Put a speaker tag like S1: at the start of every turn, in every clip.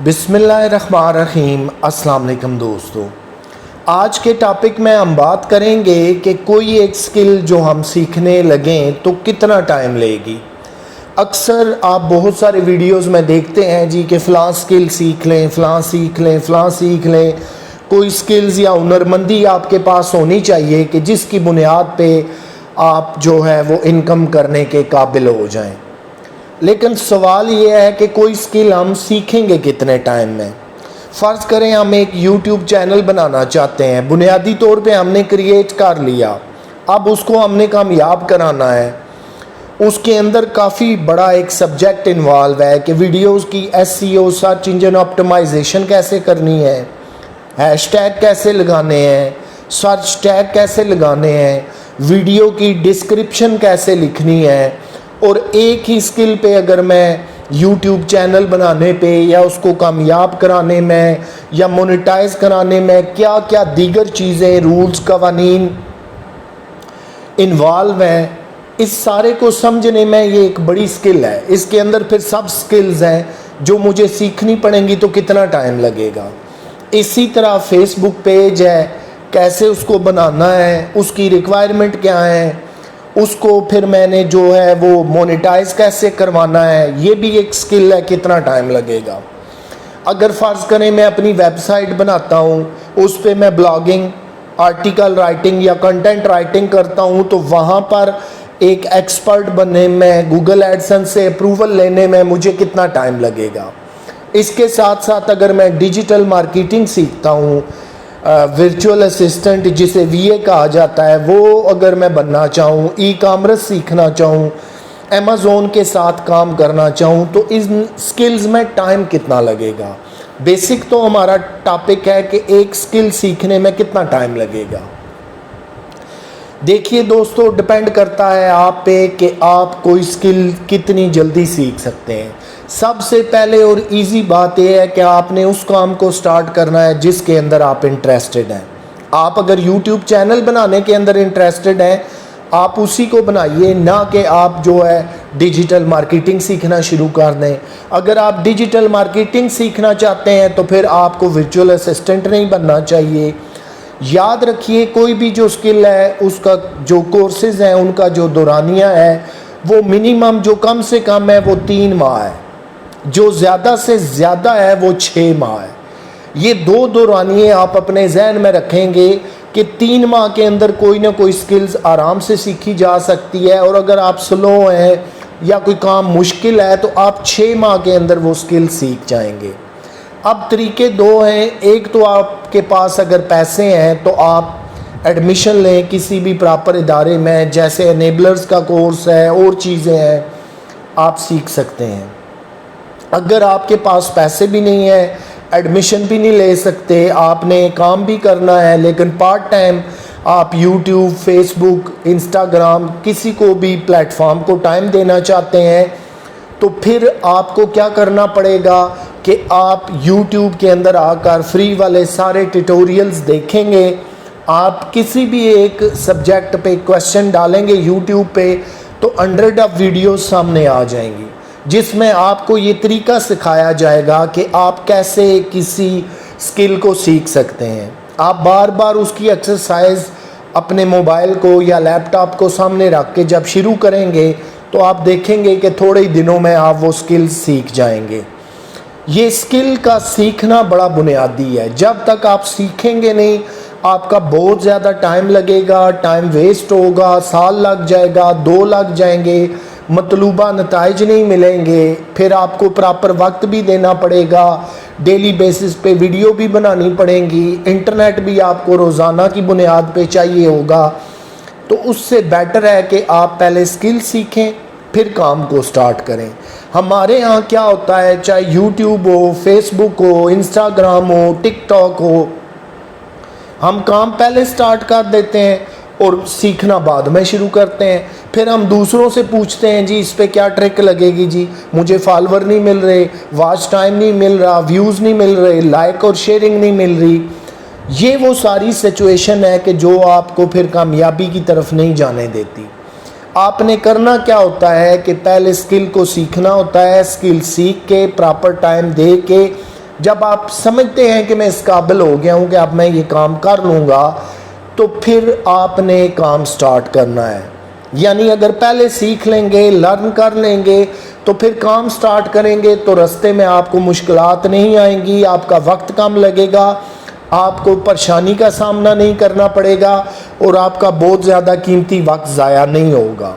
S1: بسم اللہ الرحمن الرحیم۔ السلام علیکم دوستو، آج کے ٹاپک میں ہم بات کریں گے کہ کوئی ایک سکل جو ہم سیکھنے لگیں تو کتنا ٹائم لے گی۔ اکثر آپ بہت سارے ویڈیوز میں دیکھتے ہیں جی کہ فلاں سکل سیکھ لیں، فلاں سیکھ لیں، فلاں سیکھ لیں۔ کوئی سکلز یا ہنرمندی آپ کے پاس ہونی چاہیے کہ جس کی بنیاد پہ آپ جو ہے وہ انکم کرنے کے قابل ہو جائیں۔ لیکن سوال یہ ہے کہ کوئی سکل ہم سیکھیں گے کتنے ٹائم میں۔ فرض کریں ہم ایک یوٹیوب چینل بنانا چاہتے ہیں، بنیادی طور پہ ہم نے کریٹ کر لیا، اب اس کو ہم نے کامیاب کرانا ہے۔ اس کے اندر کافی بڑا ایک سبجیکٹ انوالو ہے کہ ویڈیوز کی SEO سرچ انجن آپٹیمائزیشن کیسے کرنی ہے، ہیش ٹیگ کیسے لگانے ہیں، سرچ ٹیگ کیسے لگانے ہیں، ویڈیو کی ڈسکرپشن کیسے لکھنی ہے۔ اور ایک ہی سکل پہ اگر میں یوٹیوب چینل بنانے پہ یا اس کو کامیاب کرانے میں یا مونیٹائز کرانے میں کیا کیا دیگر چیزیں، رولز، قوانین انوالو ہیں، اس سارے کو سمجھنے میں یہ ایک بڑی سکل ہے۔ اس کے اندر پھر سب سکلز ہیں جو مجھے سیکھنی پڑیں گی تو کتنا ٹائم لگے گا۔ اسی طرح فیس بک پیج ہے، کیسے اس کو بنانا ہے، اس کی ریکوائرمنٹ کیا ہے، اس کو پھر میں نے جو ہے وہ مونیٹائز کیسے کروانا ہے، یہ بھی ایک سکل ہے، کتنا ٹائم لگے گا۔ اگر فرض کریں میں اپنی ویب سائٹ بناتا ہوں، اس پہ میں بلاگنگ، آرٹیکل رائٹنگ یا کنٹینٹ رائٹنگ کرتا ہوں تو وہاں پر ایک ایکسپرٹ بننے میں، گوگل ایڈسنس سے اپروول لینے میں مجھے کتنا ٹائم لگے گا۔ اس کے ساتھ ساتھ اگر میں ڈیجیٹل مارکیٹنگ سیکھتا ہوں، ورچوئل اسسٹنٹ جسے VA کہا جاتا ہے، وہ اگر میں بننا چاہوں، ای کامرس سیکھنا چاہوں، Amazon کے ساتھ کام کرنا چاہوں تو ان سکلز میں ٹائم کتنا لگے گا۔ بیسک تو ہمارا ٹاپک ہے کہ ایک سکل سیکھنے میں کتنا ٹائم لگے گا۔ دیکھیے دوستو، ڈیپینڈ کرتا ہے آپ پہ کہ آپ کوئی سکل کتنی جلدی سیکھ سکتے ہیں۔ سب سے پہلے اور ایزی بات یہ ہے کہ آپ نے اس کام کو سٹارٹ کرنا ہے جس کے اندر آپ انٹرسٹڈ ہیں۔ آپ اگر یوٹیوب چینل بنانے کے اندر انٹرسٹڈ ہیں، آپ اسی کو بنائیے، نہ کہ آپ جو ہے ڈیجیٹل مارکیٹنگ سیکھنا شروع کر دیں۔ اگر آپ ڈیجیٹل مارکیٹنگ سیکھنا چاہتے ہیں تو پھر آپ کو ورچوئل اسسٹنٹ نہیں بننا چاہیے۔ یاد رکھیے کوئی بھی جو سکل ہے اس کا جو کورسز ہیں ان کا جو دورانیہ ہے وہ منیمم جو کم سے کم ہے وہ 3 ماہ ہے، جو زیادہ سے زیادہ ہے وہ 6 ماہ ہے۔ یہ 2 دورانیے آپ اپنے ذہن میں رکھیں گے کہ 3 ماہ کے اندر کوئی نہ کوئی سکلز آرام سے سیکھی جا سکتی ہے، اور اگر آپ سلو ہیں یا کوئی کام مشکل ہے تو آپ 6 ماہ کے اندر وہ سکل سیکھ جائیں گے۔ اب طریقے 2 ہیں، ایک تو آپ کے پاس اگر پیسے ہیں تو آپ ایڈمیشن لیں کسی بھی پراپر ادارے میں، جیسے انیبلرز کا کورس ہے اور چیزیں ہیں، آپ سیکھ سکتے ہیں۔ اگر آپ کے پاس پیسے بھی نہیں ہیں، ایڈمیشن بھی نہیں لے سکتے، آپ نے کام بھی کرنا ہے لیکن پارٹ ٹائم آپ یوٹیوب، فیس بک، انسٹاگرام کسی کو بھی پلیٹ فارم کو ٹائم دینا چاہتے ہیں، تو پھر آپ کو کیا کرنا پڑے گا کہ آپ یوٹیوب کے اندر آ کر فری والے سارے ٹیٹوریلز دیکھیں گے۔ آپ کسی بھی ایک سبجیکٹ پہ کویسچن ڈالیں گے یوٹیوب پہ تو 100 ویڈیوز سامنے آ جائیں گی، جس میں آپ کو یہ طریقہ سکھایا جائے گا کہ آپ کیسے کسی سکل کو سیکھ سکتے ہیں۔ آپ بار بار اس کی ایکسرسائز اپنے موبائل کو یا لیپ ٹاپ کو سامنے رکھ کے جب شروع کریں گے تو آپ دیکھیں گے کہ تھوڑے ہی دنوں میں آپ وہ سکل سیکھ جائیں گے۔ یہ سکل کا سیکھنا بڑا بنیادی ہے، جب تک آپ سیکھیں گے نہیں آپ کا بہت زیادہ ٹائم لگے گا، ٹائم ویسٹ ہوگا، سال لگ جائے گا، 2 لگ جائیں گے، مطلوبہ نتائج نہیں ملیں گے۔ پھر آپ کو پراپر وقت بھی دینا پڑے گا، ڈیلی بیسس پہ ویڈیو بھی بنانی پڑیں گی، انٹرنیٹ بھی آپ کو روزانہ کی بنیاد پہ چاہیے ہوگا۔ تو اس سے بیٹر ہے کہ آپ پہلے سکل سیکھیں پھر کام کو سٹارٹ کریں۔ ہمارے ہاں کیا ہوتا ہے، چاہے یوٹیوب ہو، فیس بک ہو، انسٹاگرام ہو، ٹک ٹاک ہو، ہم کام پہلے سٹارٹ کر دیتے ہیں اور سیکھنا بعد میں شروع کرتے ہیں۔ پھر ہم دوسروں سے پوچھتے ہیں جی اس پہ کیا ٹرک لگے گی، جی مجھے فالوور نہیں مل رہے، واچ ٹائم نہیں مل رہا، ویوز نہیں مل رہے، لائک اور شیئرنگ نہیں مل رہی۔ یہ وہ ساری سچویشن ہے کہ جو آپ کو پھر کامیابی کی طرف نہیں جانے دیتی۔ آپ نے کرنا کیا ہوتا ہے کہ پہلے سکل کو سیکھنا ہوتا ہے، سکل سیکھ کے پراپر ٹائم دے کے جب آپ سمجھتے ہیں کہ میں اس قابل ہو گیا ہوں کہ اب میں یہ کام کر لوں گا، تو پھر آپ نے کام سٹارٹ کرنا ہے. یعنی اگر پہلے سیکھ لیں گے، لرن کر لیں گے، تو پھر کام سٹارٹ کریں گے تو رستے میں آپ کو مشکلات نہیں آئیں گی، آپ کا وقت کم لگے گا، آپ کو پریشانی کا سامنا نہیں کرنا پڑے گا، اور آپ کا بہت زیادہ قیمتی وقت ضائع نہیں ہوگا.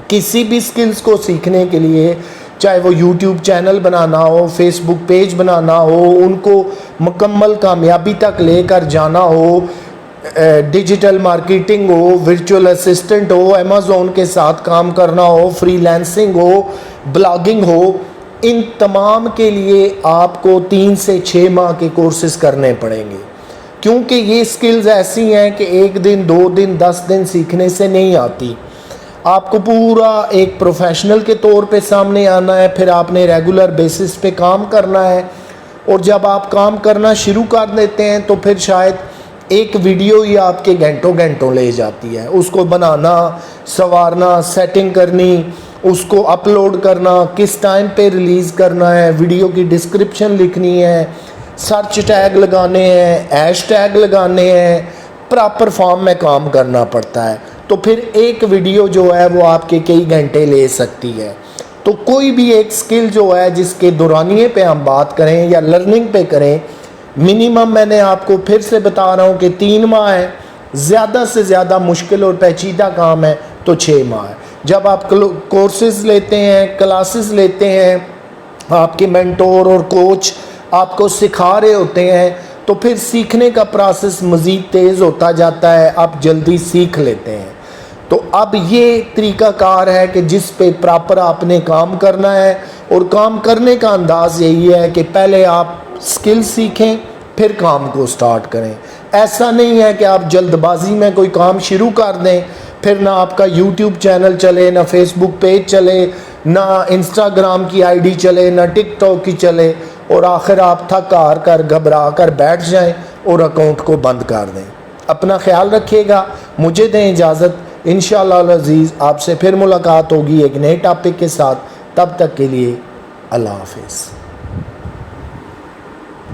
S1: کسی بھی سکلز کو سیکھنے کے لیے، چاہے وہ یوٹیوب چینل بنانا ہو، فیس بک پیج بنانا ہو، ان کو مکمل کامیابی تک لے کر جانا ہو، ڈیجیٹل مارکیٹنگ ہو، ورچوئل اسسٹنٹ ہو، امیزون کے ساتھ کام کرنا ہو، فری لینسنگ ہو، بلاگنگ ہو، ان تمام کے لیے آپ کو 3 سے 6 ماہ کے کورسز کرنے پڑیں گے. کیونکہ یہ سکلز ایسی ہیں کہ 1 دن 2 دن 10 دن سیکھنے سے نہیں آتی. آپ کو پورا ایک پروفیشنل کے طور پہ سامنے آنا ہے، پھر آپ نے ریگولر بیسس پہ کام کرنا ہے. اور جب آپ کام کرنا شروع کر دیتے ہیں تو پھر شاید ایک ویڈیو ہی آپ کے گھنٹوں لے جاتی ہے. اس کو بنانا، سنوارنا، سیٹنگ کرنی، اس کو اپلوڈ کرنا، کس ٹائم پہ ریلیز کرنا ہے، ویڈیو کی ڈسکرپشن لکھنی ہے، سرچ ٹیگ لگانے ہیں، ہیش ٹیگ لگانے ہیں، پراپر فارم میں کام کرنا پڑتا ہے. تو پھر ایک ویڈیو جو ہے وہ آپ کے کئی گھنٹے لے سکتی ہے. تو کوئی بھی ایک سکل جو ہے جس کے دورانیے پہ ہم بات کریں یا لرننگ پہ کریں، منیمم میں نے آپ کو پھر سے بتا رہا ہوں کہ 3 ماہ ہے، زیادہ سے زیادہ مشکل اور پیچیدہ کام ہے تو 6 ماہ ہے. جب آپ کورسز لیتے ہیں، کلاسز لیتے ہیں، آپ کے مینٹور اور کوچ آپ کو سکھا رہے ہوتے ہیں، تو پھر سیکھنے کا پروسیس مزید تیز ہوتا جاتا ہے، آپ جلدی سیکھ لیتے ہیں. تو اب یہ طریقہ کار ہے کہ جس پہ پراپر آپ نے کام کرنا ہے، اور کام کرنے کا انداز یہی ہے کہ پہلے آپ سکل سیکھیں پھر کام کو سٹارٹ کریں. ایسا نہیں ہے کہ آپ جلد بازی میں کوئی کام شروع کر دیں، پھر نہ آپ کا یوٹیوب چینل چلے، نہ فیس بک پیج چلے، نہ انسٹاگرام کی آئی ڈی چلے، نہ ٹک ٹاک کی چلے، اور آخر آپ تھک ہار کر گھبرا کر بیٹھ جائیں اور اکاؤنٹ کو بند کر دیں. اپنا خیال رکھیے گا. مجھے دیں اجازت. انشاءاللہ العزیز آپ سے پھر ملاقات ہوگی ایک نئے ٹاپک کے ساتھ. تب تک کے لیے اللہ حافظ.